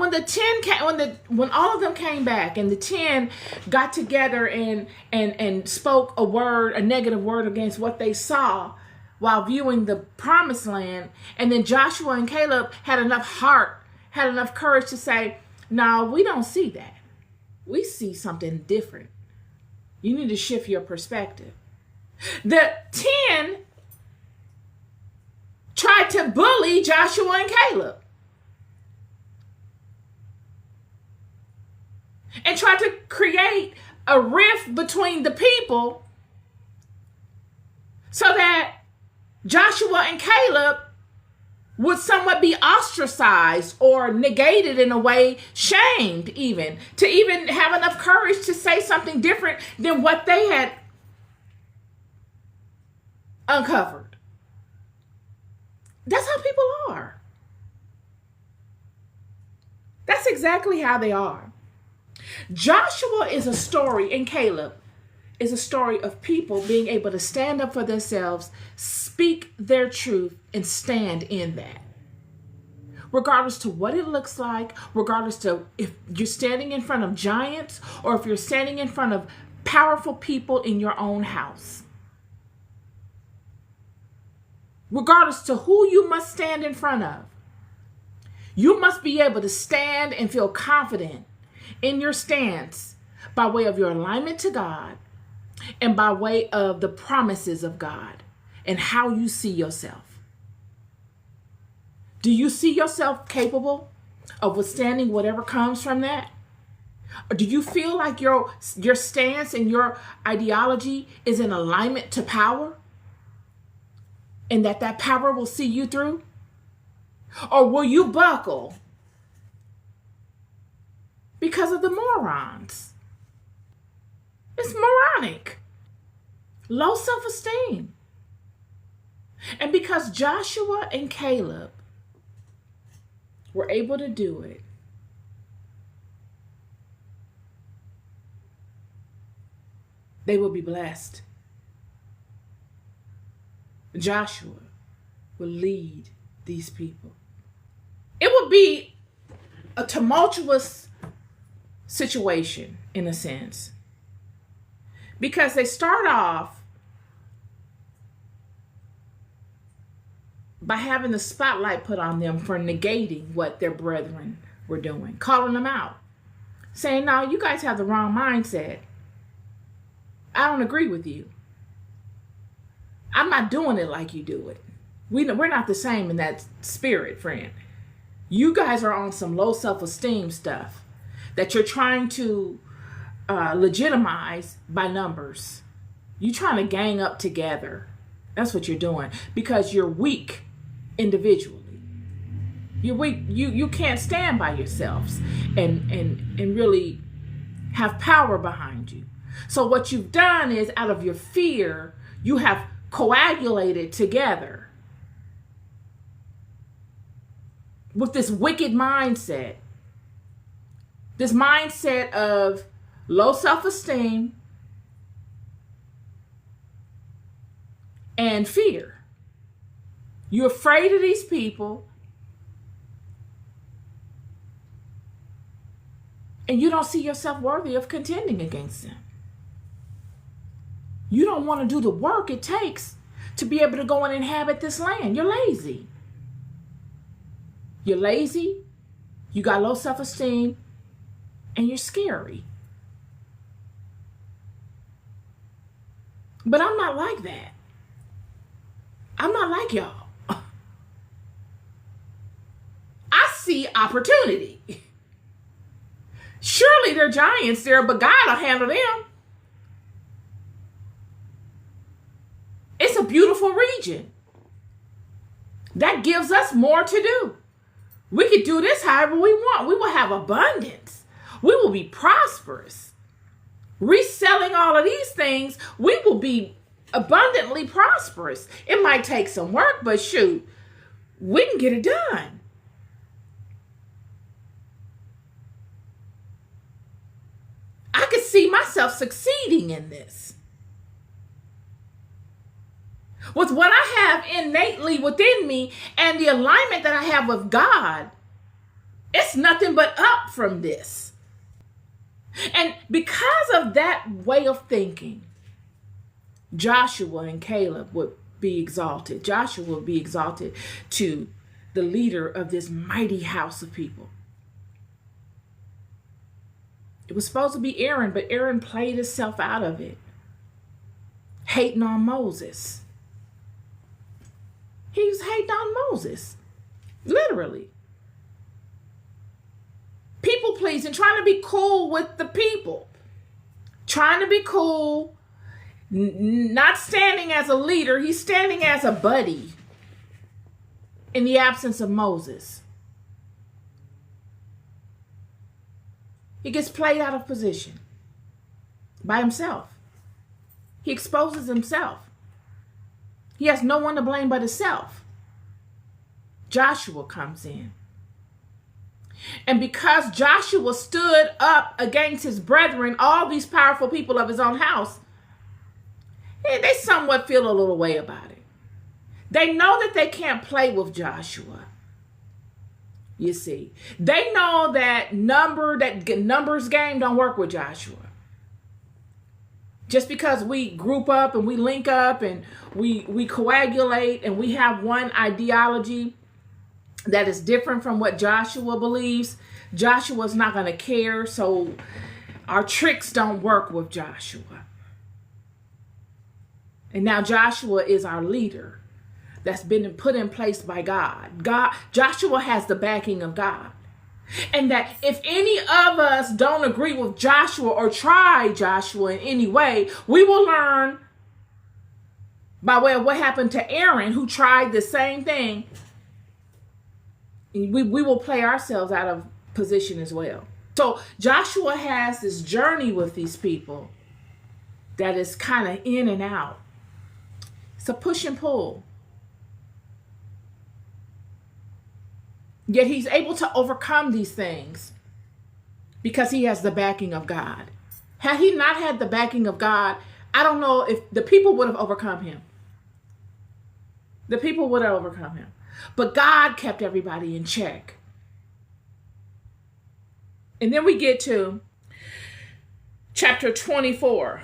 when the 10 came, when all of them came back and the 10 got together and spoke a negative word against what they saw while viewing the promised land, and then Joshua and Caleb had enough courage to say, no, we don't see that. We see something different. You need to shift your perspective. The 10 tried to bully Joshua and Caleb and tried to create a rift between the people so that Joshua and Caleb would somewhat be ostracized or negated, in a way, shamed even, to even have enough courage to say something different than what they had uncovered. That's how people are. That's exactly how they are. Joshua is a story, and Caleb is a story of people being able to stand up for themselves, speak their truth, and stand in that. Regardless to what it looks like, regardless to if you're standing in front of giants or if you're standing in front of powerful people in your own house. Regardless to who you must stand in front of, you must be able to stand and feel confident in your stance by way of your alignment to God and by way of the promises of God and how you see yourself. Do you see yourself capable of withstanding whatever comes from that? Or do you feel like your stance and your ideology is in alignment to power? And that power will see you through? Or will you buckle because of the morons? It's moronic. Low self-esteem. And because Joshua and Caleb were able to do it, they will be blessed. Joshua will lead these people. It would be a tumultuous situation, in a sense, because they start off by having the spotlight put on them for negating what their brethren were doing, calling them out, saying, no, you guys have the wrong mindset. I don't agree with you. I'm not doing it like you do it. We're not the same in that spirit, friend. You guys are on some low self-esteem stuff that you're trying to legitimize by numbers. You're trying to gang up together. That's what you're doing because you're weak individually. You're weak. You can't stand by yourselves and really have power behind you. So what you've done is, out of your fear, you have coagulated together with this wicked mindset. This mindset of low self-esteem and fear. You're afraid of these people, and you don't see yourself worthy of contending against them. You don't want to do the work it takes to be able to go and inhabit this land. You're lazy. You're lazy, you got low self-esteem, and you're scary. But I'm not like that. I'm not like y'all. I see opportunity. Surely there are giants there, but God will handle them. It's a beautiful region. That gives us more to do. We could do this however we want. We will have abundance. We will be prosperous. Reselling all of these things, we will be abundantly prosperous. It might take some work, but shoot, we can get it done. I could see myself succeeding in this. With what I have innately within me and the alignment that I have with God, It's nothing but up from this. And because of that way of thinking, Joshua and Caleb would be exalted. Joshua would be exalted to the leader of this mighty house of people. It was supposed to be Aaron, but Aaron played himself out of it, hating on Moses. He was hating on Moses, literally. People pleasing, trying to be cool with the people, trying to be cool, not standing as a leader. He's standing as a buddy in the absence of Moses. He gets played out of position by himself. He exposes himself. He has no one to blame but himself. Joshua comes in. And because Joshua stood up against his brethren, all these powerful people of his own house, they somewhat feel a little way about it. They know that they can't play with Joshua. You see, they know that numbers game don't work with Joshua. Just because we group up and we link up and we coagulate and we have one ideology that is different from what Joshua believes, Joshua's not going to care. So our tricks don't work with Joshua. And now Joshua is our leader that's been put in place by God. Joshua has the backing of God. And that if any of us don't agree with Joshua or try Joshua in any way, we will learn by way of what happened to Aaron, who tried the same thing. We will play ourselves out of position as well. So Joshua has this journey with these people that is kind of in and out. It's a push and pull. Yet he's able to overcome these things because he has the backing of God. Had he not had the backing of God, I don't know if the people would have overcome him. The people would have overcome him. But God kept everybody in check. And then we get to chapter 24.